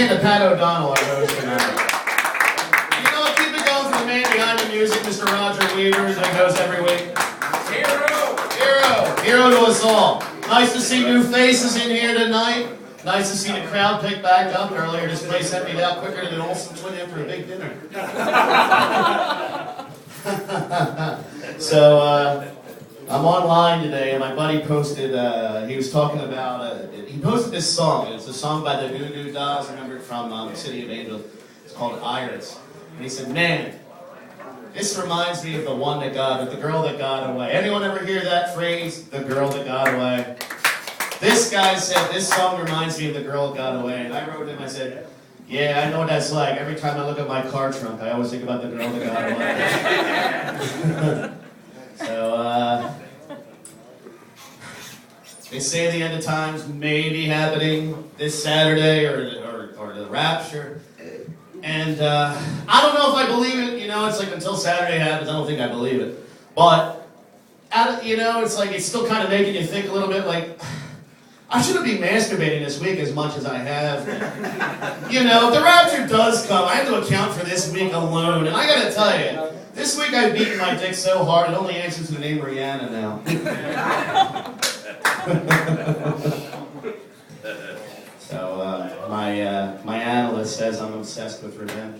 hand to Pat O'Donnell, our host tonight. You know what? Keep it going for the man behind the music, Mr. Roger Weaver, as I host every week. Hero to us all. Nice to see new faces in here tonight. Nice to see the crowd pick back up. Earlier, this place emptied out quicker than an Olsen twin after a big dinner. So, I'm online today, and my buddy posted, he was talking about, he posted this song. It's a song by the Goo Goo Dolls, remember it from City of Angels. It's called Iris. And he said, man, this reminds me of the girl that got away. Anyone ever hear that phrase, the girl that got away? This guy said, this song reminds me of the girl that got away. And I wrote him, I said, yeah, I know what that's like. Every time I look at my car trunk, I always think about the girl that got away. So, they say the end of times may be happening this Saturday or the rapture. And I don't know if I believe it. You know, it's like until Saturday happens, I don't think I believe it. But, you know, it's like it's still kind of making you think a little bit like, I shouldn't be masturbating this week as much as I have. You know, if the rapture does come, I have to account for this week alone. And I gotta tell you, this week I've beaten my dick so hard it only answers to the name Rihanna now. So, my analyst says I'm obsessed with revenge.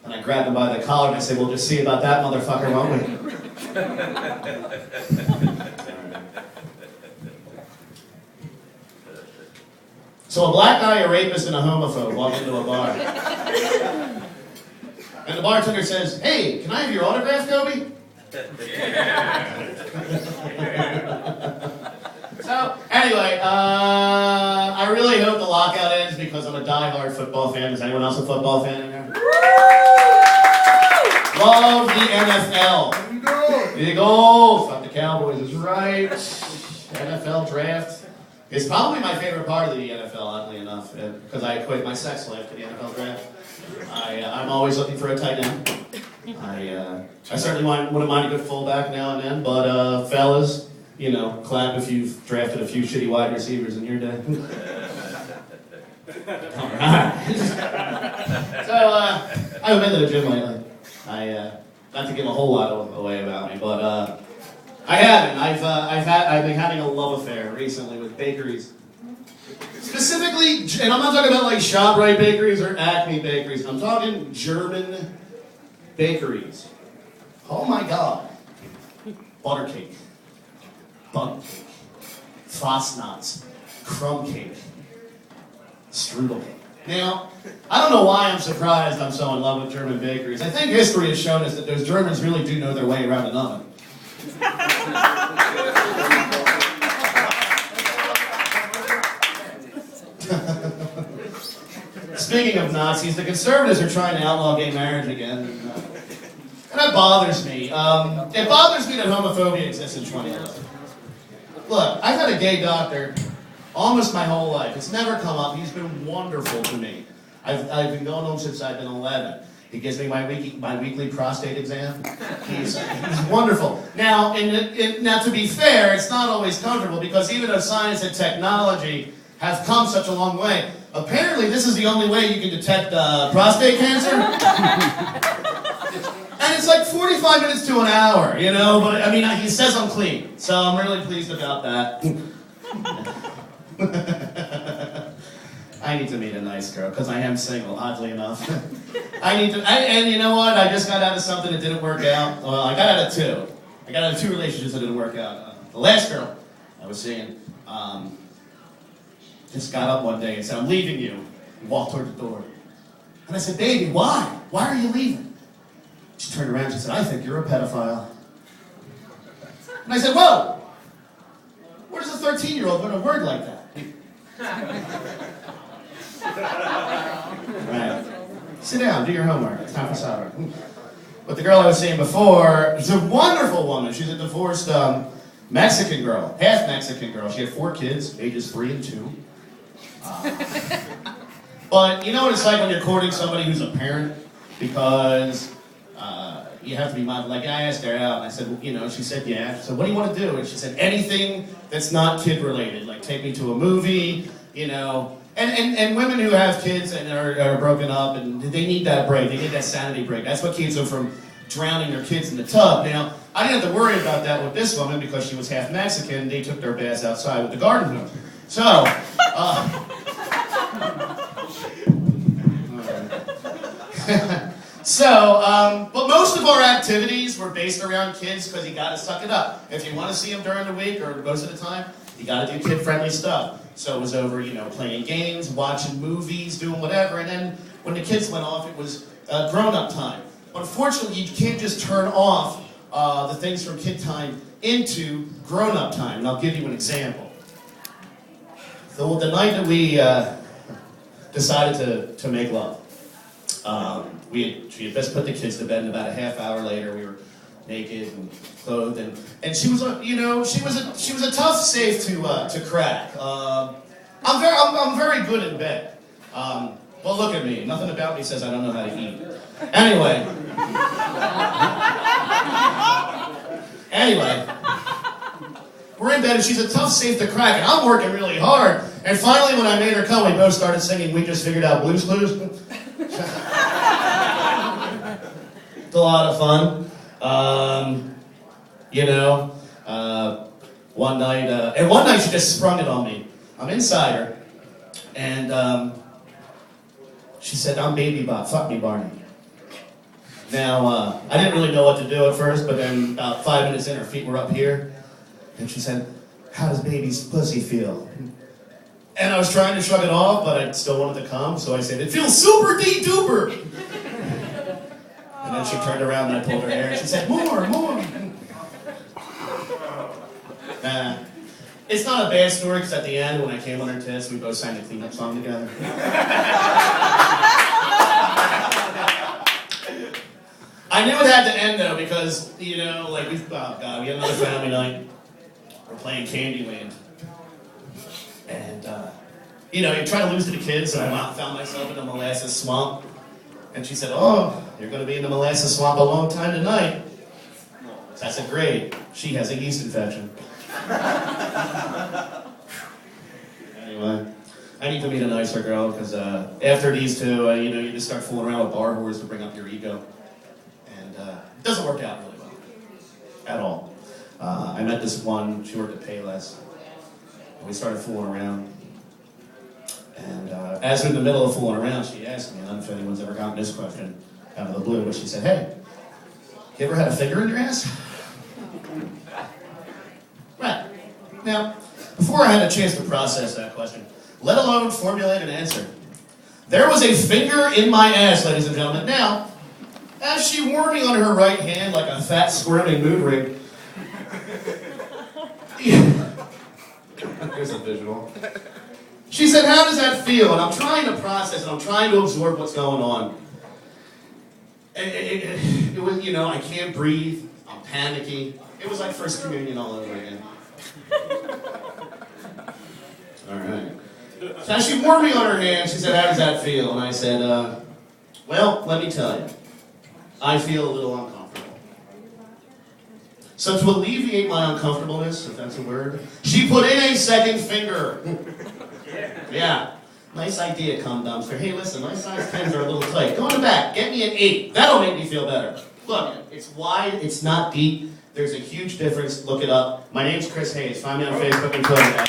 And I grabbed him by the collar and I said, we'll just see about that motherfucker, won't we? So a black guy, a rapist, and a homophobe walk into a bar. And the bartender says, hey, can I have your autograph, Kobe? So, anyway, I really hope the lockout ends because I'm a die-hard football fan. Is anyone else a football fan in there? Love the NFL. There you go. Fuck the Cowboys is right. NFL draft is probably my favorite part of the NFL, oddly enough, because I equate my sex life to the NFL draft. I'm always looking for a tight end. I certainly wouldn't mind a good fullback now and then, but fellas, you know, clap if you've drafted a few shitty wide receivers in your day. All right. So, I haven't been to the gym lately. Not to give a whole lot away about me, but I haven't. I've been having a love affair recently with bakeries. Specifically, and I'm not talking about like ShopRite bakeries or Acme bakeries. I'm talking German bakeries. Oh my God. Butter cake. Bun cake. Fastnachts. Crumb cake. Strudel cake. Now, I don't know why I'm surprised I'm so in love with German bakeries. I think history has shown us that those Germans really do know their way around an oven. Speaking of Nazis, the conservatives are trying to outlaw gay marriage again. And that bothers me. It bothers me that homophobia exists in 2011. Look, I've had a gay doctor almost my whole life. It's never come up. He's been wonderful to me. I've been going home since I've been 11. He gives me my weekly prostate exam. He's wonderful. Now, now, to be fair, it's not always comfortable because even though science and technology have come such a long way, apparently this is the only way you can detect prostate cancer. And it's like 45 minutes to an hour, you know? But, I mean, he says I'm clean, so I'm really pleased about that. I need to meet a nice girl, because I am single, oddly enough. And you know what? I just got out of something that didn't work out. Well, I got out of two. I got out of two relationships that didn't work out. The last girl I was seeing just got up one day and said, I'm leaving you, and walked toward the door. And I said, baby, why? Why are you leaving? She turned around and she said, I think you're a pedophile. And I said, whoa! Where does a 13-year-old learn a word like that? Right. Sit down, do your homework. It's time for supper. But the girl I was seeing before, she's a wonderful woman. She's a divorced Mexican girl, half Mexican girl. She had 4 kids, ages 3 and 2. But you know what it's like when you're courting somebody who's a parent? Because you have to be mindful. Like, I asked her out, and I said, well, you know, she said, yeah. I said, what do you want to do? And she said, anything that's not kid-related. Like, take me to a movie, you know, And women who have kids and are broken up, and they need that break. They need that sanity break. That's what keeps them from drowning their kids in the tub. Now, I didn't have to worry about that with this woman because she was half Mexican. They took their baths outside with the garden hose. So, but most of our activities were based around kids because you got to suck it up. If you want to see them during the week or most of the time, you got to do kid-friendly stuff. So it was over, playing games, watching movies, doing whatever. And then when the kids went off, it was grown-up time. Unfortunately, you can't just turn off the things from kid time into grown-up time. And I'll give you an example. So the night that we decided to make love, she had just put the kids to bed, and about a half hour later, we were naked and clothed, and she was she was a tough safe to crack. I'm very good in bed. Well, look at me. Nothing about me says I don't know how to eat. Anyway, we're in bed, and she's a tough safe to crack, and I'm working really hard. And finally, when I made her come, we both started singing "We Just Figured Out Blues Clues." It's a lot of fun. One night she just sprung it on me. I'm inside her, and she said, "I'm Baby Bob, fuck me, Barney." Now, I didn't really know what to do at first, but then about 5 minutes in, her feet were up here, and she said, "How does baby's pussy feel?" And I was trying to shrug it off, but I still wanted to come, so I said, "It feels super duper." And then she turned around and I pulled her hair and she said, "More." It's not a bad story because at the end, when I came on her tits, we both sang a cleanup song together. I knew it had to end though because, we had another family night. We're playing Candyland. And, you try to lose to the kids, so I found myself in a molasses swamp. And she said, "Oh, you're going to be in the molasses swamp a long time tonight." So I said, "Great. She has a yeast infection." Anyway, I need to meet a nicer girl because after these two, you just start fooling around with bar whores to bring up your ego. And it doesn't work out really well. At all. I met this one, she worked at Payless. And we started fooling around. And as we're in the middle of fooling around, she asked me, I don't know if anyone's ever gotten this question out of the blue, but she said, "Hey, you ever had a finger in your ass?" Right. Now, before I had a chance to process that question, let alone formulate an answer, there was a finger in my ass, ladies and gentlemen. Now, as she wore me on her right hand like a fat squirming mood ring, here's a visual. She said, "How does that feel?" And I'm trying to process and I'm trying to absorb what's going on. It was, I can't breathe. I'm panicky. It was like First Communion all over again. All right. So as she wore me on her hand, she said, "How does that feel?" And I said, "Well, let me tell you. I feel a little uncomfortable." So to alleviate my uncomfortableness, if that's a word, she put in a second finger. Yeah. Nice idea, cum dumpster. Hey, listen, my size 10s are a little tight. Go in the back. Get me an 8. That'll make me feel better. Look, it's wide. It's not deep. There's a huge difference. Look it up. My name's Chris Hayes. Find me on Facebook and Twitter.